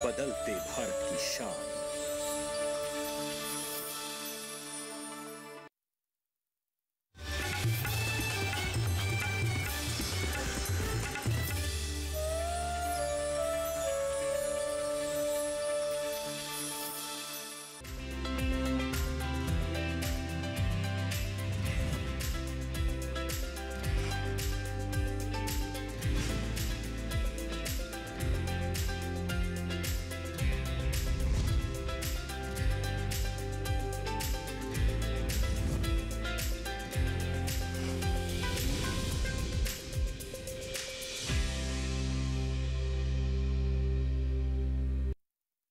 बदलते भारत की शान।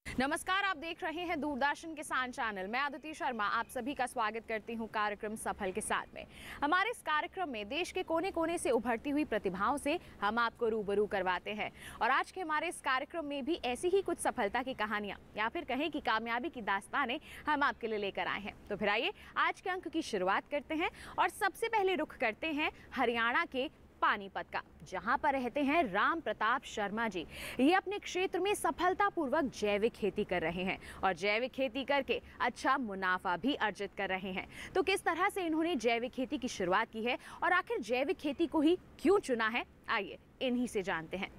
नमस्कार, आप देख रहे हैं दूरदर्शन किसान चैनल। मैं अदिति शर्मा आप सभी का स्वागत करती हूं कार्यक्रम सफल के साथ में। हमारे इस कार्यक्रम में देश के कोने कोने से उभरती हुई प्रतिभाओं से हम आपको रूबरू करवाते हैं और आज के हमारे इस कार्यक्रम में भी ऐसी ही कुछ सफलता की कहानियां या फिर कहें कि कामयाबी की दास्तानें हम आपके लिए लेकर आए हैं। तो फिर आइए आज के अंक की शुरुआत करते हैं और सबसे पहले रुख करते हैं हरियाणा के पानीपत का, जहां पर रहते हैं राम प्रताप शर्मा जी। ये अपने क्षेत्र में सफलतापूर्वक जैविक खेती कर रहे हैं और जैविक खेती करके अच्छा मुनाफा भी अर्जित कर रहे हैं। तो किस तरह से इन्होंने जैविक खेती की शुरुआत की है और आखिर जैविक खेती को ही क्यों चुना है, आइए इन्हीं से जानते हैं।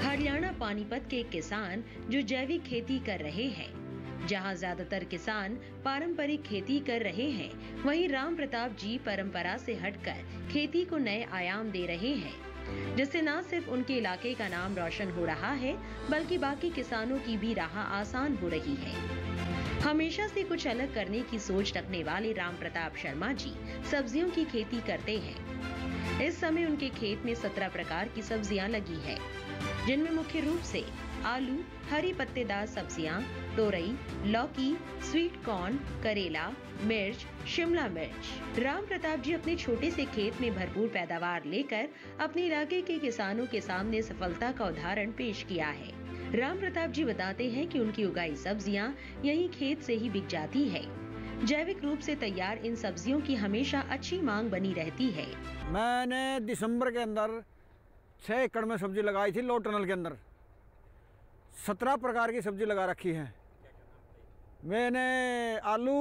हरियाणा पानीपत के किसान जो जैविक खेती कर रहे हैं, जहां ज्यादातर किसान पारंपरिक खेती कर रहे हैं, वहीं राम प्रताप जी परंपरा से हटकर खेती को नए आयाम दे रहे हैं, जिससे न सिर्फ उनके इलाके का नाम रोशन हो रहा है बल्कि बाकी किसानों की भी राह आसान हो रही है। हमेशा से कुछ अलग करने की सोच रखने वाले राम प्रताप शर्मा जी सब्जियों की खेती करते हैं। इस समय उनके खेत में 17 प्रकार की सब्जियां लगी है, जिनमें मुख्य रूप से आलू, हरी पत्तेदार सब्जियां, तोरई, लौकी, स्वीट कॉर्न, करेला, मिर्च, शिमला मिर्च। राम प्रताप जी अपने छोटे से खेत में भरपूर पैदावार लेकर अपने इलाके के किसानों के सामने सफलता का उदाहरण पेश किया है। राम प्रताप जी बताते हैं कि उनकी उगाई सब्जियां यही खेत से ही बिक जाती है। जैविक रूप से तैयार इन सब्जियों की हमेशा अच्छी मांग बनी रहती है। मैंने दिसंबर के अंदर 6 एकड़ में सब्जी लगाई थी। लो टनल के अंदर 17 प्रकार की सब्जी लगा रखी है। मैंने आलू,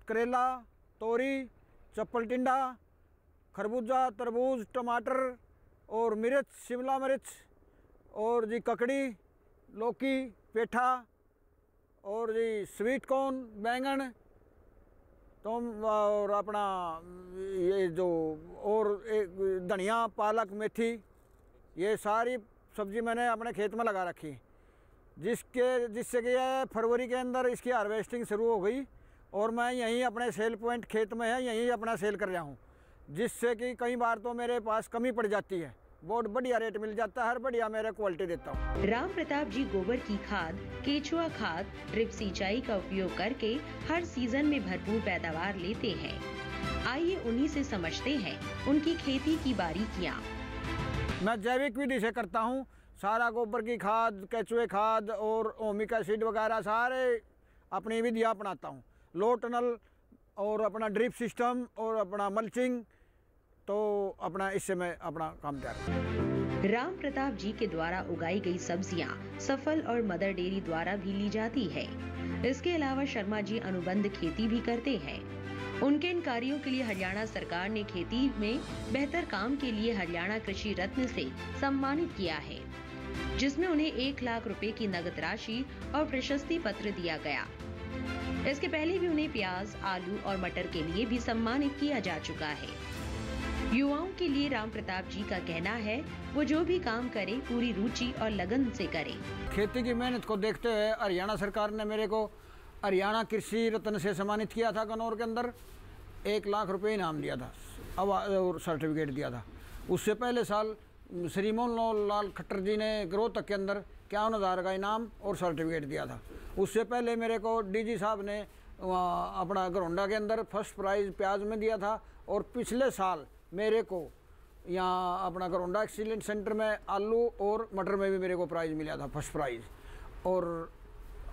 करेला, तोरी, चप्पल टिंडा, खरबूजा, तरबूज, टमाटर और मिर्च, शिमला मिर्च और जी ककड़ी, लौकी, पेठा और जी स्वीट कॉर्न, बैंगन तो और अपना ये जो और धनिया, पालक, मेथी, ये सारी सब्जी मैंने अपने खेत में लगा रखी, जिससे कि फरवरी के अंदर इसकी हार्वेस्टिंग शुरू हो गई और मैं यहीं अपने सेल पॉइंट खेत में है, यहीं अपना सेल कर रहा हूँ, जिससे कि कई बार तो मेरे पास कमी पड़ जाती है, बहुत बढ़िया रेट मिल जाता है, हर बढ़िया मेरा क्वालिटी देता हूँ। राम प्रताप जी गोबर की खाद, केचुआ खाद, ड्रिप सिंचाई का उपयोग करके हर सीजन में भरपूर पैदावार लेते हैं। आइए उन्हीं से समझते हैं उनकी खेती की बारीकियां। मैं जैविक विधि से करता हूँ, सारा गोबर की खाद, केचुए खाद और ओमिक एसिड वगैरह सारे अपनी विधियाँ अपनाता हूँ। लो टनल और अपना ड्रिप सिस्टम और अपना मल्चिंग, तो अपना इससे मैं अपना काम कर। राम प्रताप जी के द्वारा उगाई गई सब्जियां सफल और मदर डेयरी द्वारा भी ली जाती है। इसके अलावा शर्मा जी अनुबंध खेती भी करते हैं। उनके इन कार्यों के लिए हरियाणा सरकार ने खेती में बेहतर काम के लिए हरियाणा कृषि रत्न से सम्मानित किया है, जिसमें उन्हें 1 लाख रुपए की नगद राशि और प्रशस्ति पत्र दिया गया। इसके पहले भी उन्हें प्याज, आलू और मटर के लिए भी सम्मानित किया जा चुका है। युवाओं के लिए राम प्रताप जी का कहना है, वो जो भी काम करे पूरी रुचि और लगन से करे। खेती की मेहनत को देखते हुए हरियाणा सरकार ने मेरे को हरियाणा कृषि रत्न से सम्मानित किया था। कन्नौर के अंदर 1 लाख रुपए इनाम दिया था और सर्टिफिकेट दिया था। उससे पहले साल श्री मोहन लाल खट्टर जी ने रोहतक के अंदर 51,000 का इनाम और सर्टिफिकेट दिया था। उससे पहले मेरे को डीजी साहब ने अपना घरोंडा के अंदर फर्स्ट प्राइज़ प्याज में दिया था और पिछले साल मेरे को यहाँ अपना घरोंडा एक्सीलेंट सेंटर में आलू और मटर में भी मेरे को प्राइज़ मिला था, फर्स्ट प्राइज़। और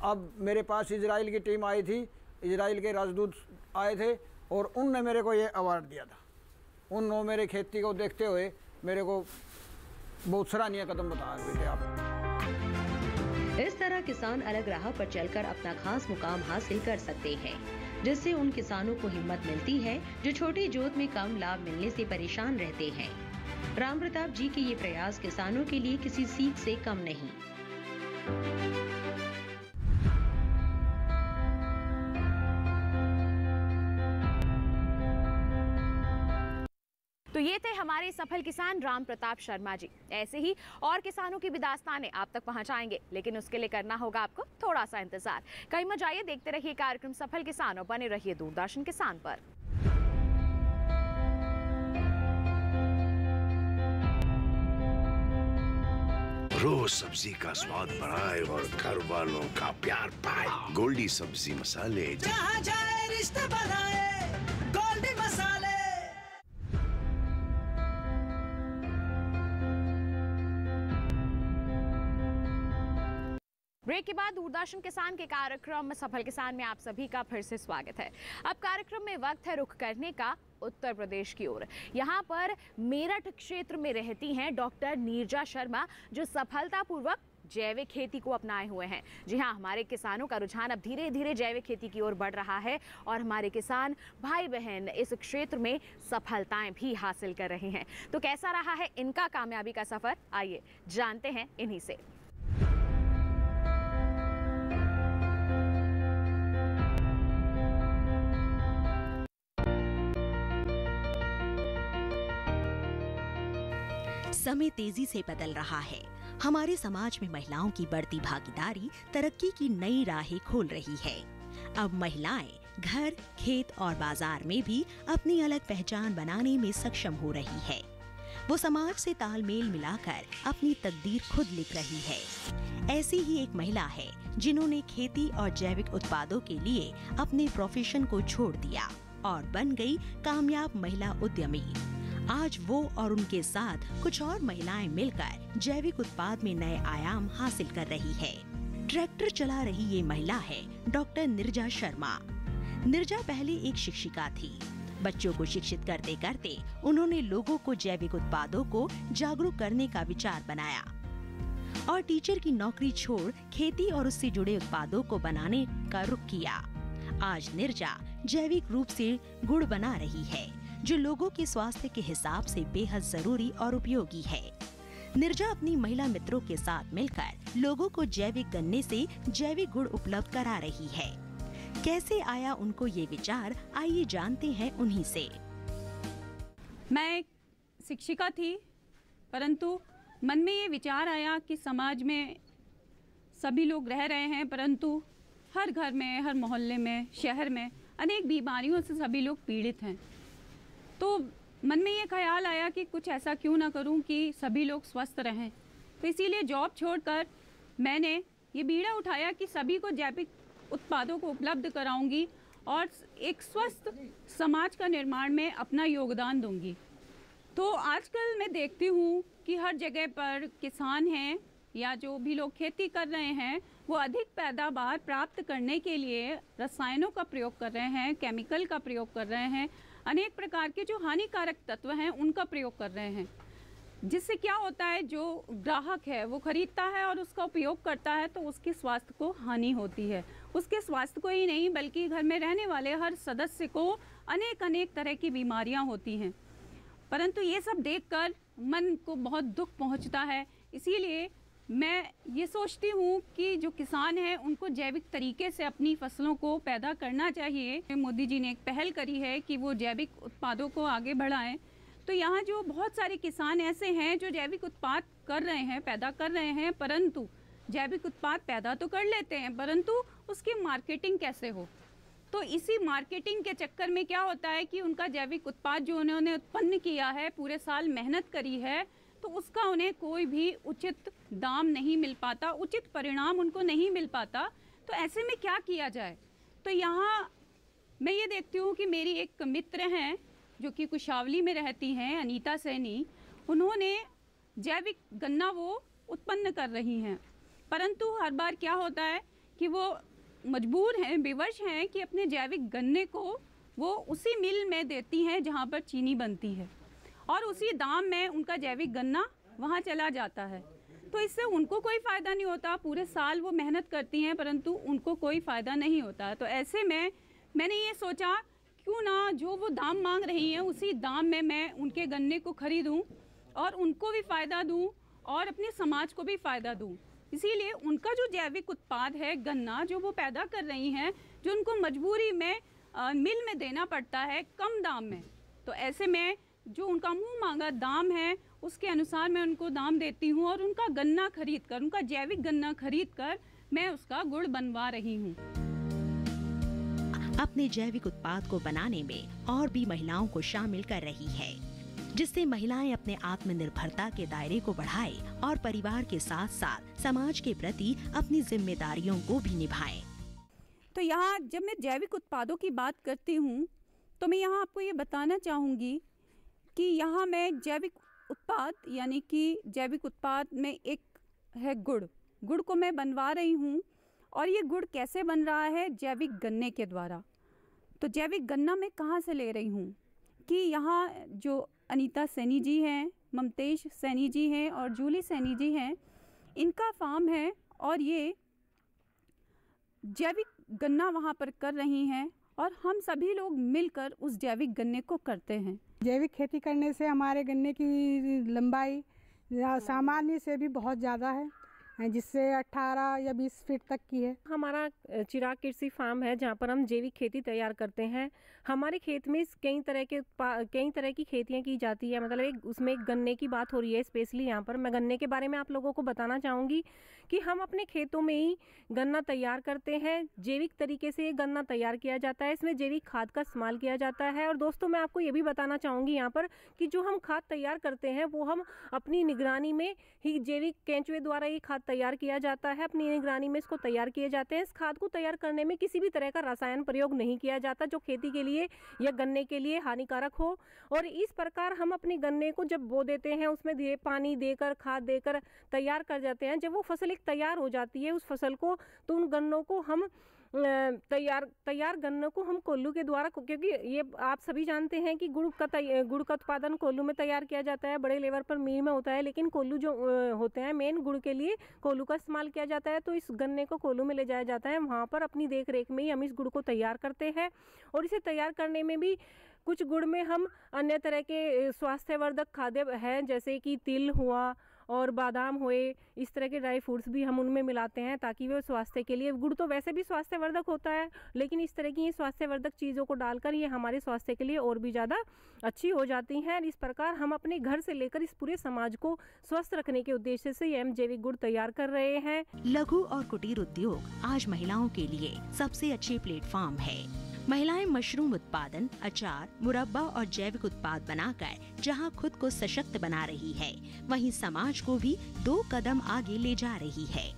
अब मेरे पास इजराइल की टीम आई थी इजराइल के राजदूत आए थे और उनने मेरे को ये अवार्ड दिया था। उन्होंने मेरी खेती को देखते हुए मेरे को बहुत सराहनीय कदम बताया थे आप। इस तरह किसान अलग राह पर चलकर अपना खास मुकाम हासिल कर सकते हैं, जिससे उन किसानों को हिम्मत मिलती है जो छोटी जोत में कम लाभ मिलने से परेशान रहते हैं। राम प्रताप जी के ये प्रयास किसानों के लिए किसी सीख से कम नहीं। तो ये थे हमारे सफल किसान राम प्रताप शर्मा जी। ऐसे ही और किसानों की भी दास्तानें आप तक पहुंचाएंगे, लेकिन उसके लिए करना होगा आपको थोड़ा सा इंतजार। कहीं मत जाइए, देखते रहिए कार्यक्रम सफल किसान और बने रहिए दूरदर्शन किसान पर। रोज सब्जी का स्वाद बढ़ाए और घर वालों का प्यार पाए। गोल्डी सब्जी मसाले, जहाँ जाए रिश्ते बनाए, गोल्डी मसाले। ब्रेक के बाद दूरदर्शन किसान के कार्यक्रम सफल किसान में आप सभी का फिर से स्वागत है। अब कार्यक्रम में वक्त है रुख करने का उत्तर प्रदेश की ओर। यहाँ पर मेरठ क्षेत्र में रहती हैं डॉक्टर नीरजा शर्मा, जो सफलतापूर्वक जैविक खेती को अपनाए हुए हैं। जी हाँ, हमारे किसानों का रुझान अब धीरे धीरे जैविक खेती की ओर बढ़ रहा है और हमारे किसान भाई बहन इस क्षेत्र में सफलताएं भी हासिल कर रहे हैं। तो कैसा रहा है इनका कामयाबी का सफर, आइए जानते हैं इन्हीं से। समय तेजी से बदल रहा है। हमारे समाज में महिलाओं की बढ़ती भागीदारी तरक्की की नई राहें खोल रही है। अब महिलाएं घर, खेत और बाजार में भी अपनी अलग पहचान बनाने में सक्षम हो रही है। वो समाज से तालमेल मिलाकर अपनी तकदीर खुद लिख रही है। ऐसी ही एक महिला है जिन्होंने खेती और जैविक उत्पादों के लिए अपने प्रोफेशन को छोड़ दिया और बन गई कामयाब महिला उद्यमी। आज वो और उनके साथ कुछ और महिलाएं मिलकर जैविक उत्पाद में नए आयाम हासिल कर रही है। ट्रैक्टर चला रही ये महिला है डॉक्टर नीरजा शर्मा। नीरजा पहले एक शिक्षिका थी। बच्चों को शिक्षित करते करते उन्होंने लोगों को जैविक उत्पादों को जागरूक करने का विचार बनाया और टीचर की नौकरी छोड़ खेती और उससे जुड़े उत्पादों को बनाने का रुख किया। आज नीरजा जैविक रूप से गुड़ बना रही है, जो लोगों के स्वास्थ्य के हिसाब से बेहद जरूरी और उपयोगी है। नीरजा अपनी महिला मित्रों के साथ मिलकर लोगों को जैविक गन्ने से जैविक गुड़ उपलब्ध करा रही है। कैसे आया उनको ये विचार, आइए जानते हैं उन्हीं से। मैं एक शिक्षिका थी, परंतु मन में ये विचार आया कि समाज में सभी लोग रह रहे हैं, परंतु हर घर में, हर मोहल्ले में, शहर में अनेक बीमारियों से सभी लोग पीड़ित हैं। तो मन में ये ख्याल आया कि कुछ ऐसा क्यों ना करूं कि सभी लोग स्वस्थ रहें। तो इसीलिए जॉब छोड़कर मैंने ये बीड़ा उठाया कि सभी को जैविक उत्पादों को उपलब्ध कराऊंगी और एक स्वस्थ समाज का निर्माण में अपना योगदान दूंगी। तो आजकल मैं देखती हूँ कि हर जगह पर किसान हैं या जो भी लोग खेती कर रहे हैं, वो अधिक पैदावार प्राप्त करने के लिए रसायनों का प्रयोग कर रहे हैं, केमिकल का प्रयोग कर रहे हैं, अनेक प्रकार के जो हानिकारक तत्व हैं उनका प्रयोग कर रहे हैं। जिससे क्या होता है, जो ग्राहक है वो खरीदता है और उसका उपयोग करता है तो उसके स्वास्थ्य को हानि होती है। उसके स्वास्थ्य को ही नहीं बल्कि घर में रहने वाले हर सदस्य को अनेक तरह की बीमारियां होती हैं। परंतु ये सब देखकर मन को बहुत दुख पहुंचता है। इसीलिए मैं ये सोचती हूँ कि जो किसान हैं उनको जैविक तरीके से अपनी फसलों को पैदा करना चाहिए। मोदी जी ने एक पहल करी है कि वो जैविक उत्पादों को आगे बढ़ाएं। तो यहाँ जो बहुत सारे किसान ऐसे हैं जो जैविक उत्पाद कर रहे हैं, पैदा कर रहे हैं, परंतु जैविक उत्पाद पैदा तो कर लेते हैं परंतु उसकी मार्केटिंग कैसे हो। तो इसी मार्केटिंग के चक्कर में क्या होता है कि उनका जैविक उत्पाद जो उन्होंने उत्पन्न किया है, पूरे साल मेहनत करी है, तो उसका उन्हें कोई भी उचित दाम नहीं मिल पाता, उचित परिणाम उनको नहीं मिल पाता। तो ऐसे में क्या किया जाए। तो यहाँ मैं ये देखती हूँ कि मेरी एक मित्र हैं जो कि कुशावली में रहती हैं, अनीता सैनी। उन्होंने जैविक गन्ना वो उत्पन्न कर रही हैं, परंतु हर बार क्या होता है कि वो मजबूर हैं, विवश हैं कि अपने जैविक गन्ने को वो उसी मिल में देती हैं जहाँ पर चीनी बनती है, और उसी दाम में उनका जैविक गन्ना वहाँ चला जाता है। तो इससे उनको कोई फ़ायदा नहीं होता। पूरे साल वो मेहनत करती हैं परंतु उनको कोई फ़ायदा नहीं होता। तो ऐसे में मैंने ये सोचा क्यों ना जो वो दाम मांग रही हैं उसी दाम में मैं उनके गन्ने को ख़रीदूँ और उनको भी फ़ायदा दूँ और अपने समाज को भी फ़ायदा दूँ। इसीलिए उनका जो जैविक उत्पाद है गन्ना जो वो पैदा कर रही हैं, जो उनको मजबूरी में मिल में देना पड़ता है कम दाम में, तो ऐसे में जो उनका मुंह मांगा दाम है उसके अनुसार मैं उनको दाम देती हूँ और उनका गन्ना खरीद कर, उनका जैविक गन्ना खरीद कर मैं उसका गुड़ बनवा रही हूँ। अपने जैविक उत्पाद को बनाने में और भी महिलाओं को शामिल कर रही है, जिससे महिलाएं अपने आत्मनिर्भरता के दायरे को बढ़ाएं और परिवार के साथ साथ समाज के प्रति अपनी जिम्मेदारियों को भी निभाएं। तो यहाँ जब मैं जैविक उत्पादों की बात करती हूँ तो मैं यहाँ आपको ये बताना चाहूँगी कि यहाँ मैं जैविक उत्पाद यानी कि जैविक उत्पाद में एक है गुड़ को मैं बनवा रही हूँ। और ये गुड़ कैसे बन रहा है? जैविक गन्ने के द्वारा। तो जैविक गन्ना मैं कहाँ से ले रही हूँ कि यहाँ जो अनीता सैनी जी हैं, ममतेश सैनी जी हैं और जूली सैनी जी हैं, इनका फार्म है और ये जैविक गन्ना वहाँ पर कर रही हैं और हम सभी लोग मिलकर उस जैविक गन्ने को करते हैं। जैविक खेती करने से हमारे गन्ने की लंबाई सामान्य से भी बहुत ज़्यादा है, जिससे 18 या 20 फीट तक की है। हमारा चिराग कृषि फार्म है जहाँ पर हम जैविक खेती तैयार करते हैं। हमारे खेत में कई तरह की खेतियाँ की जाती है। मतलब उसमें गन्ने की बात हो रही है स्पेशली। यहाँ पर मैं गन्ने के बारे में आप लोगों को बताना चाहूँगी कि हम अपने खेतों में ही गन्ना तैयार करते हैं। जैविक तरीके से ये गन्ना तैयार किया जाता है। इसमें जैविक खाद का इस्तेमाल किया जाता है। और दोस्तों मैं आपको ये भी बताना चाहूँगी यहाँ पर कि जो हम खाद तैयार करते हैं वो हम अपनी निगरानी में ही जैविक केंचुए द्वारा ये खाद तैयार किया जाता है। अपनी निगरानी में इसको तैयार किए जाते हैं। इस खाद को तैयार करने में किसी भी तरह का रसायन प्रयोग नहीं किया जाता जो खेती के लिए या गन्ने के लिए हानिकारक हो। और इस प्रकार हम अपने गन्ने को जब बो देते हैं उसमें धीरे पानी देकर खाद देकर तैयार कर जाते हैं। जब वो फसल एक तैयार हो जाती है उस फसल को, तो उन गन्नों को हम तैयार गन्नों को हम कोल्हू के द्वारा, क्योंकि ये आप सभी जानते हैं कि गुड़ का उत्पादन कोल्हू में तैयार किया जाता है, बड़े लेवल पर मील में होता है। लेकिन कोल्हू जो होते हैं मेन गुड़ के लिए कोल्हू का इस्तेमाल किया जाता है। तो इस गन्ने को कोल्हू में ले जाया जाता है। वहाँ पर अपनी देख रेख में ही हम इस गुड़ को तैयार करते हैं। और इसे तैयार करने में भी कुछ गुड़ में हम अन्य तरह के स्वास्थ्यवर्धक खाद्य हैं जैसे कि तिल हुआ और बादाम हुए, इस तरह के ड्राई फ्रूट्स भी हम उनमें मिलाते हैं ताकि वे स्वास्थ्य के लिए, गुड़ तो वैसे भी स्वास्थ्यवर्धक होता है लेकिन इस तरह की स्वास्थ्यवर्धक चीज़ों को डालकर ये हमारे स्वास्थ्य के लिए और भी ज़्यादा अच्छी हो जाती हैं। इस प्रकार हम अपने घर से लेकर इस पूरे समाज को स्वस्थ रखने के उद्देश्य से ये हम जैविक गुड़ तैयार कर रहे हैं। लघु और कुटीर उद्योग आज महिलाओं के लिए सबसे अच्छे प्लेटफॉर्म है। महिलाएं मशरूम उत्पादन, अचार, मुरब्बा और जैविक उत्पाद बनाकर जहां खुद को सशक्त बना रही है, वहीं समाज को भी 2 कदम आगे ले जा रही है।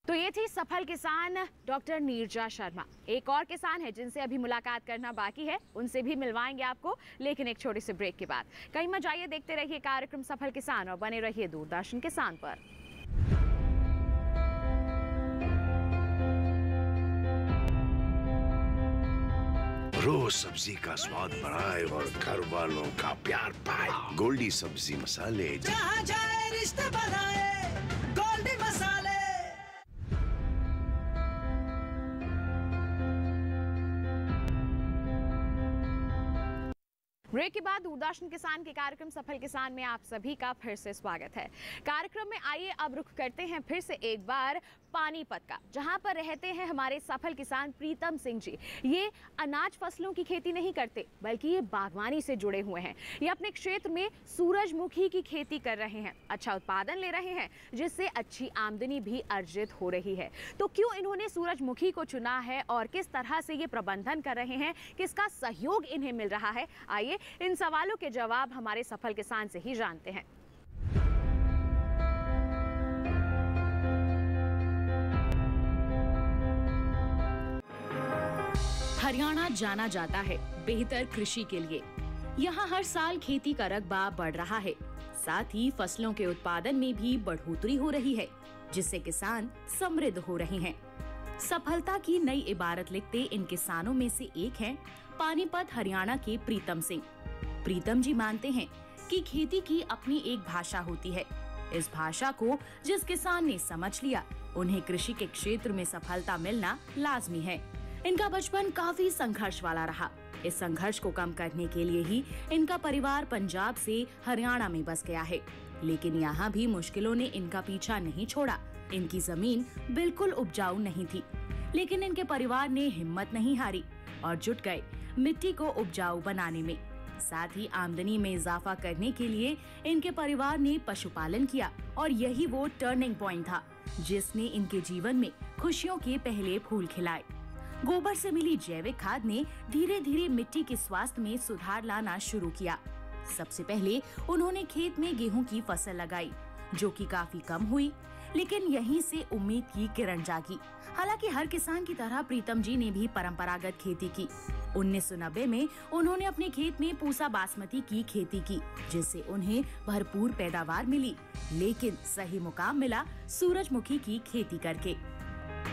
तो ये थी सफल किसान डॉक्टर नीरजा शर्मा। एक और किसान है जिनसे अभी मुलाकात करना बाकी है, उनसे भी मिलवाएंगे आपको, लेकिन एक छोटे से ब्रेक के बाद। कहीं मत जाइए, देखते रहिए कार्यक्रम सफल किसान और बने रहिए दूरदर्शन किसान पर। रोज सब्जी का स्वाद बढ़ाए और घर वालों का प्यार पाए। गोल्डी सब्जी मसाले, जहाँ जाए रिश्ते बनाए गोल्डी मसाले। ब्रेक के बाद दूरदर्शन किसान के कार्यक्रम सफल किसान में आप सभी का फिर से स्वागत है। कार्यक्रम में आइए अब रुख करते हैं फिर से एक बार पानीपत का, जहां पर रहते हैं हमारे सफल किसान प्रीतम सिंह जी। ये अनाज फसलों की खेती नहीं करते बल्कि ये बागवानी से जुड़े हुए हैं। ये अपने क्षेत्र में सूरजमुखी की खेती कर रहे हैं, अच्छा उत्पादन ले रहे हैं जिससे अच्छी आमदनी भी अर्जित हो रही है। तो क्यों इन्होंने सूरजमुखी को चुना है और किस तरह से ये प्रबंधन कर रहे हैं, किसका सहयोग इन्हें मिल रहा है, आइए इन सवालों के जवाब हमारे सफल किसान से ही जानते हैं। हरियाणा जाना जाता है बेहतर कृषि के लिए। यहाँ हर साल खेती का रकबा बढ़ रहा है, साथ ही फसलों के उत्पादन में भी बढ़ोतरी हो रही है, जिससे किसान समृद्ध हो रहे हैं। सफलता की नई इबारत लिखते इन किसानों में से एक हैं पानीपत हरियाणा के प्रीतम सिंह। प्रीतम जी मानते हैं कि खेती की अपनी एक भाषा होती है। इस भाषा को जिस किसान ने समझ लिया, उन्हें कृषि के क्षेत्र में सफलता मिलना लाजमी है। इनका बचपन काफी संघर्ष वाला रहा। इस संघर्ष को कम करने के लिए ही इनका परिवार पंजाब से हरियाणा में बस गया है, लेकिन यहाँ भी मुश्किलों ने इनका पीछा नहीं छोड़ा। इनकी जमीन बिल्कुल उपजाऊ नहीं थी, लेकिन इनके परिवार ने हिम्मत नहीं हारी और जुट गए मिट्टी को उपजाऊ बनाने में। साथ ही आमदनी में इजाफा करने के लिए इनके परिवार ने पशुपालन किया और यही वो टर्निंग पॉइंट था जिसने इनके जीवन में खुशियों के पहले फूल खिलाए। गोबर से मिली जैविक खाद ने धीरे धीरे मिट्टी के स्वास्थ्य में सुधार लाना शुरू किया। सबसे पहले उन्होंने खेत में गेहूं की फसल लगाई, जो कि काफी कम हुई, लेकिन यहीं से उम्मीद की किरण जागी। हालांकि हर किसान की तरह प्रीतम जी ने भी परंपरागत खेती की। 1990 में उन्होंने अपने खेत में पूसा बासमती की खेती की, जिससे उन्हें भरपूर पैदावार मिली, लेकिन सही मुकाम मिला सूरजमुखी की खेती करके।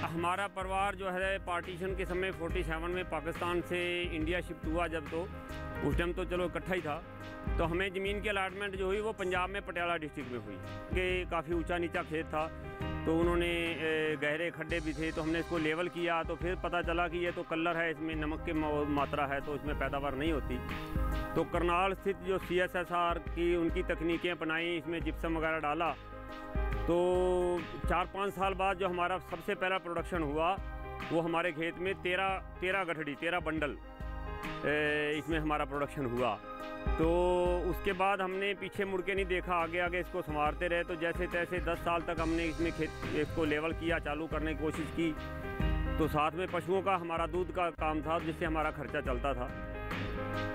हमारा परिवार जो है पार्टीशन के समय 47 में पाकिस्तान से इंडिया शिफ्ट हुआ, जब तो उस टाइम तो चलो इकट्ठा ही था। तो हमें ज़मीन की अलाटमेंट जो हुई वो पंजाब में पटियाला डिस्ट्रिक्ट में हुई, कि काफ़ी ऊंचा नीचा खेत था, तो उन्होंने गहरे खड्डे भी थे, तो हमने इसको लेवल किया। तो फिर पता चला कि ये तो कलर है, इसमें नमक की मात्रा है, तो इसमें पैदावार नहीं होती। तो करनाल स्थित जो CSSR की उनकी तकनीकें अपनाई, इसमें जिप्सम वगैरह डाला। तो 4-5 साल बाद जो हमारा सबसे पहला प्रोडक्शन हुआ वो हमारे खेत में 13 गठड़ी 13 बंडल इसमें हमारा प्रोडक्शन हुआ। तो उसके बाद हमने पीछे मुड़ के नहीं देखा, आगे आगे इसको संवारते रहे। तो जैसे तैसे 10 साल तक हमने इसमें इसको लेवल किया, चालू करने की कोशिश की। तो साथ में पशुओं का हमारा दूध का काम था, जिससे हमारा खर्चा चलता था।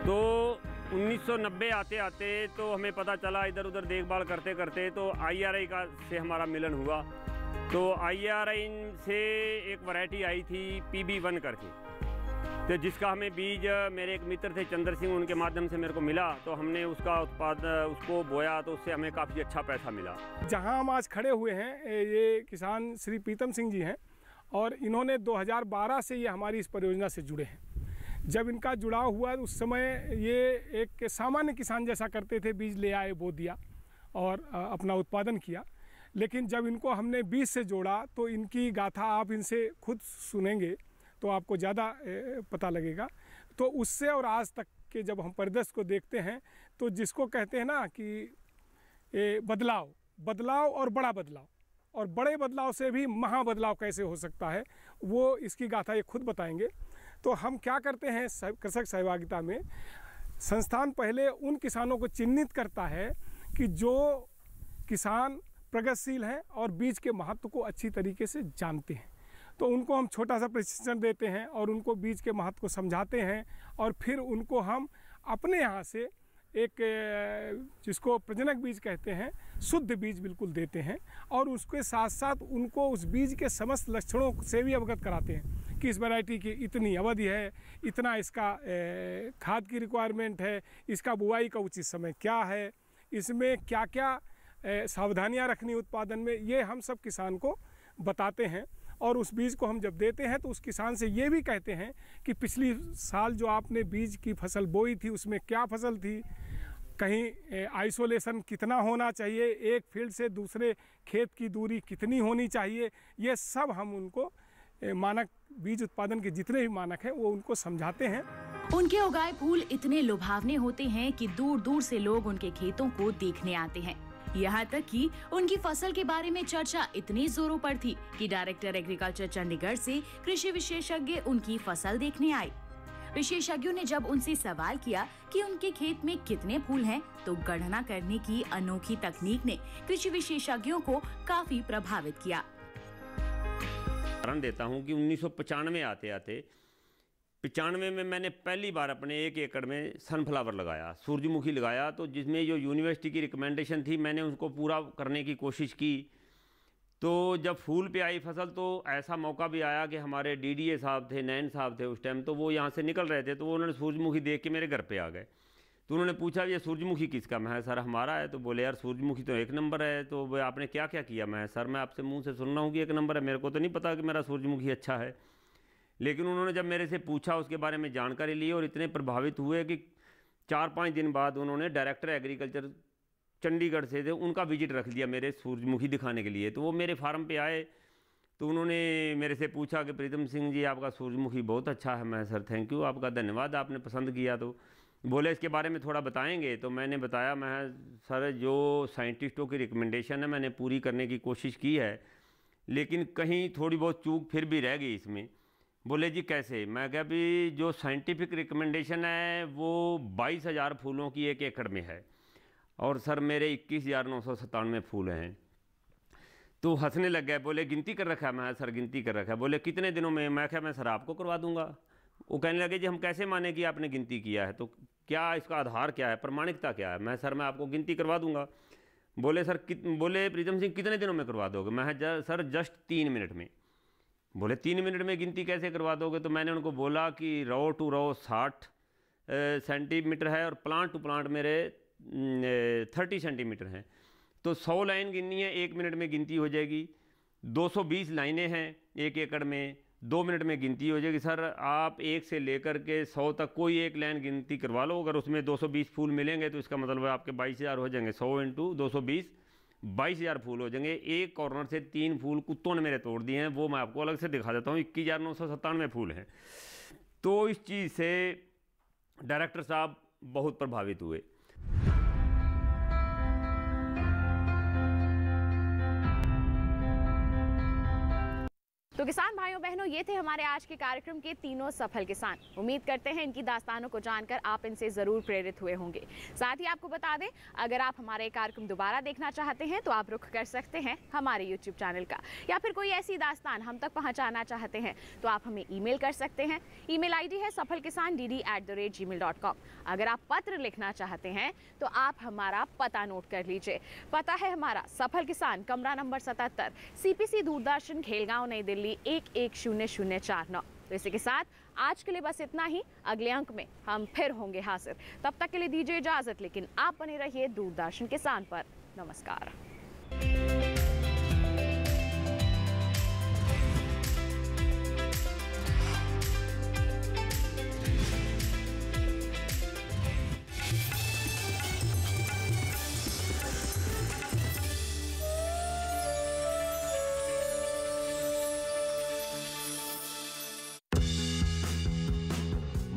तो 1990 आते आते तो हमें पता चला, इधर उधर देखभाल करते करते, तो IRI का से हमारा मिलन हुआ। तो IRI से एक वैरायटी आई थी PB1 करके, तो जिसका हमें बीज मेरे एक मित्र थे चंद्र सिंह, उनके माध्यम से मेरे को मिला। तो हमने उसका उसको बोया, तो उससे हमें काफ़ी अच्छा पैसा मिला। जहां हम आज खड़े हुए हैं, ये किसान श्री प्रीतम सिंह जी हैं, और इन्होंने 2012 से ये हमारी इस परियोजना से जुड़े हैं। जब इनका जुड़ाव हुआ उस समय ये एक सामान्य किसान जैसा करते थे, बीज ले आए, बो दिया और अपना उत्पादन किया। लेकिन जब इनको हमने बीज से जोड़ा तो इनकी गाथा आप इनसे खुद सुनेंगे तो आपको ज़्यादा पता लगेगा। तो उससे और आज तक के जब हम परिदृश्य को देखते हैं, तो जिसको कहते हैं ना कि बदलाव और बड़ा बदलाव, और बड़े बदलाव से भी महा बदलाव कैसे हो सकता है, वो इसकी गाथा ये खुद बताएंगे। तो हम क्या करते हैं कृषक सहभागिता में, संस्थान पहले उन किसानों को चिन्हित करता है कि जो किसान प्रगतिशील हैं और बीज के महत्व को अच्छी तरीके से जानते हैं। तो उनको हम छोटा सा प्रशिक्षण देते हैं और उनको बीज के महत्व को समझाते हैं, और फिर उनको हम अपने यहाँ से एक जिसको प्रजनक बीज कहते हैं, शुद्ध बीज बिल्कुल देते हैं, और उसके साथ साथ उनको उस बीज के समस्त लक्षणों से भी अवगत कराते हैं कि इस वैरायटी की इतनी अवधि है, इतना इसका खाद की रिक्वायरमेंट है, इसका बुआई का उचित समय क्या है, इसमें क्या क्या सावधानियां रखनी उत्पादन में, ये हम सब किसान को बताते हैं। और उस बीज को हम जब देते हैं तो उस किसान से ये भी कहते हैं कि पिछली साल जो आपने बीज की फसल बोई थी उसमें क्या फसल थी, कहीं आइसोलेशन कितना होना चाहिए, एक फील्ड से दूसरे खेत की दूरी कितनी होनी चाहिए, ये सब हम उनको मानक बीज उत्पादन के जितने भी मानक हैं वो उनको समझाते हैं। उनके उगाए फूल इतने लुभावने होते हैं कि दूर दूर से लोग उनके खेतों को देखने आते हैं। यहाँ तक कि उनकी फसल के बारे में चर्चा इतनी जोरों पर थी कि डायरेक्टर एग्रीकल्चर चंडीगढ़ से कृषि विशेषज्ञ उनकी फसल देखने आए। विशेषज्ञों ने जब उनसे सवाल किया कि उनके खेत में कितने फूल हैं, तो गणना करने की अनोखी तकनीक ने कृषि विशेषज्ञों को काफी प्रभावित किया। उदाहरण देता हूँ कि 1995 आते आते 95 में मैंने पहली बार अपने 1 एकड़ में सनफ्लावर लगाया, सूरजमुखी लगाया। तो जिसमें जो यूनिवर्सिटी की रिकमेंडेशन थी मैंने उसको पूरा करने की कोशिश की। तो जब फूल पे आई फसल तो ऐसा मौका भी आया कि हमारे DDA साहब थे, नैन साहब थे उस टाइम, तो वो यहाँ से निकल रहे थे, तो वो उन्होंने सूरजमुखी देख के मेरे घर पे आ गए। तो उन्होंने पूछा ये सूरजमुखी किसका? मैं सर हमारा है। तो बोले यार सूरजमुखी तो 1 नंबर है, तो आपने क्या क्या किया? मैं सर मैं आपसे मुंह से सुन रहा हूँ कि 1 नंबर है, मेरे को तो नहीं पता कि मेरा सूरजमुखी अच्छा है। लेकिन उन्होंने जब मेरे से पूछा, उसके बारे में जानकारी ली और इतने प्रभावित हुए कि 4-5 दिन बाद उन्होंने डायरेक्टर एग्रीकल्चर चंडीगढ़ से थे, उनका विजिट रख लिया मेरे सूरजमुखी दिखाने के लिए। तो वो मेरे फार्म पे आए, तो उन्होंने मेरे से पूछा कि प्रीतम सिंह जी आपका सूरजमुखी बहुत अच्छा है। मैं सर थैंक यू, आपका धन्यवाद, आपने पसंद किया। तो बोले इसके बारे में थोड़ा बताएंगे। तो मैंने बताया, मैं सर जो साइंटिस्टों की रिकमेंडेशन है मैंने पूरी करने की कोशिश की है, लेकिन कहीं थोड़ी बहुत चूक फिर भी रह गई इसमें। बोले जी कैसे? मैं कहा भी जो साइंटिफिक रिकमेंडेशन है वो 22,000 फूलों की 1 एकड़ में है और सर मेरे 21,997 फूल हैं। तो हंसने लग गए, बोले गिनती कर रखा है? मैं सर गिनती कर रखा है। बोले कितने दिनों में? मैं क्या मैं सर आपको करवा दूंगा। वो कहने लगे जी हम कैसे माने कि आपने गिनती किया है, तो क्या इसका आधार क्या है, प्रमाणिकता क्या है? मैं सर मैं आपको गिनती करवा दूंगा। बोले सर बोले प्रीतम सिंह कितने दिनों में करवा दोगे? मैं सर जस्ट 3 मिनट में। बोले 3 मिनट में गिनती कैसे करवा दोगे? तो मैंने उनको बोला कि रो टू रो 60 सेंटीमीटर है और प्लांट टू प्लांट मेरे 30 सेंटीमीटर हैं, तो 100 लाइन गिननी है, 1 मिनट में गिनती हो जाएगी। 220 लाइनें हैं 1 एकड़ में, 2 मिनट में गिनती हो जाएगी। सर आप 1 से लेकर के 100 तक कोई एक लाइन गिनती करवा लो, अगर उसमें 220 फूल मिलेंगे तो इसका मतलब है आपके 22,000 हो जाएंगे। 100 × 220 22,000 फूल हो जाएंगे। एक कॉर्नर से 3 फूल कुत्तों ने मेरे तोड़ दिए हैं, वो मैं आपको अलग से दिखा देता हूँ। 21,997 फूल हैं। तो इस चीज़ से डायरेक्टर साहब बहुत प्रभावित हुए। तो किसान भाइयों बहनों, ये थे हमारे आज के कार्यक्रम के तीनों सफल किसान। उम्मीद करते हैं इनकी दास्तानों को जानकर आप इनसे ज़रूर प्रेरित हुए होंगे। साथ ही आपको बता दें, अगर आप हमारे कार्यक्रम दोबारा देखना चाहते हैं तो आप रुख कर सकते हैं हमारे YouTube चैनल का, या फिर कोई ऐसी दास्तान हम तक पहुंचाना चाहते हैं तो आप हमें ईमेल कर सकते हैं। ईमेल ID है safalkisan@gmail.com। अगर आप पत्र लिखना चाहते हैं तो आप हमारा पता नोट कर लीजिए। पता है हमारा सफल किसान, कमरा नंबर 77, CPC दूरदर्शन, खेलगांव, नई दिल्ली 110049। तो इसी के साथ आज के लिए बस इतना ही। अगले अंक में हम फिर होंगे हाजिर। तब तक के लिए दीजिए इजाजत, लेकिन आप बने रहिए दूरदर्शन किसान पर। नमस्कार।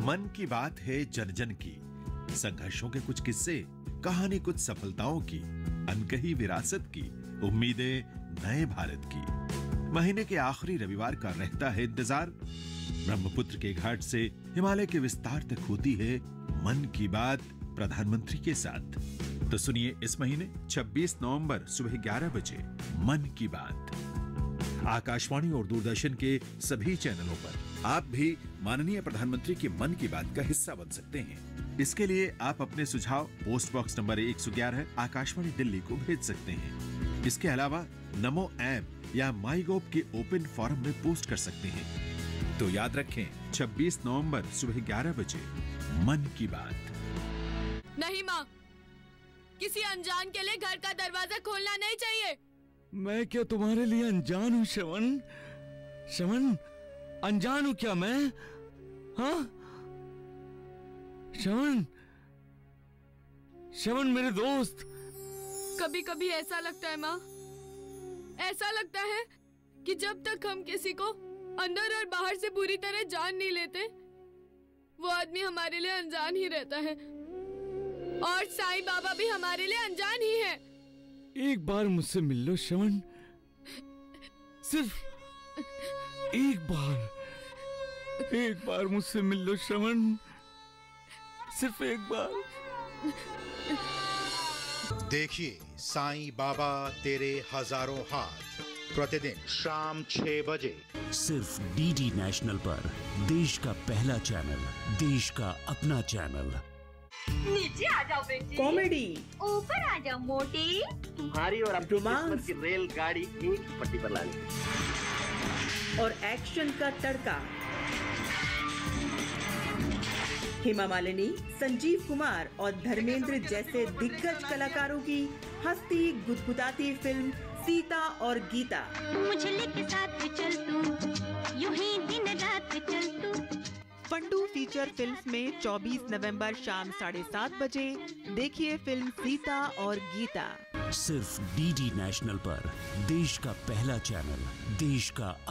मन की बात है जन जन की, संघर्षों के कुछ किस्से, कहानी कुछ सफलताओं की, अनकही विरासत की, उम्मीदें नए भारत की। महीने के आखिरी रविवार का रहता है इंतजार। ब्रह्मपुत्र के घाट से हिमालय के विस्तार तक होती है मन की बात प्रधानमंत्री के साथ। तो सुनिए इस महीने 26 नवंबर सुबह 11 बजे मन की बात आकाशवाणी और दूरदर्शन के सभी चैनलों पर। आप भी माननीय प्रधानमंत्री के मन की बात का हिस्सा बन सकते हैं। इसके लिए आप अपने सुझाव post box number 111 Akashvani Delhi को भेज सकते हैं। इसके अलावा नमो ऐप या माई गोव के ओपन फोरम में पोस्ट कर सकते हैं। तो याद रखें 26 नवंबर सुबह 11 बजे मन की बात। नहीं माँ, किसी अनजान के लिए घर का दरवाजा खोलना नहीं चाहिए। मैं क्या तुम्हारे लिए अनजान हूँ श्रवण? श्रवण, अनजान हूँ क्या मैं? हाँ श्रवण, श्रवण मेरे दोस्त। कभी कभी ऐसा लगता है माँ, ऐसा लगता है कि जब तक हम किसी को अंदर और बाहर से पूरी तरह जान नहीं लेते, वो आदमी हमारे लिए अनजान ही रहता है। और साईं बाबा भी हमारे लिए अनजान ही है। एक बार मुझसे मिल लो श्रवण, सिर्फ एक बार मुझसे मिल लो श्रवण, सिर्फ एक बार। देखिए साईं बाबा तेरे हजारों हाथ, प्रतिदिन शाम 6 बजे सिर्फ DD नेशनल पर, देश का पहला चैनल, देश का अपना चैनल। नीचे आ जाओ बेटी। कॉमेडी। ऊपर आ जाओ मोटी। तुम्हारी और अपनी किस्मत की रेलगाड़ी एक ही पट्टी पर लानी। और एक्शन का तड़का। हेमा मालिनी, संजीव कुमार और धर्मेंद्र जैसे दिग्गज कलाकारों की हंसती गुदगुदाती फिल्म सीता और गीता। मुझे लेके साथ चल तू, यूं ही दिन रात चल तू। फंडू फीचर फिल्म्स में 24 नवंबर शाम 7:30 बजे देखिए फिल्म सीता और गीता। सिर्फ डीडी नेशनल पर, देश का पहला चैनल, देश का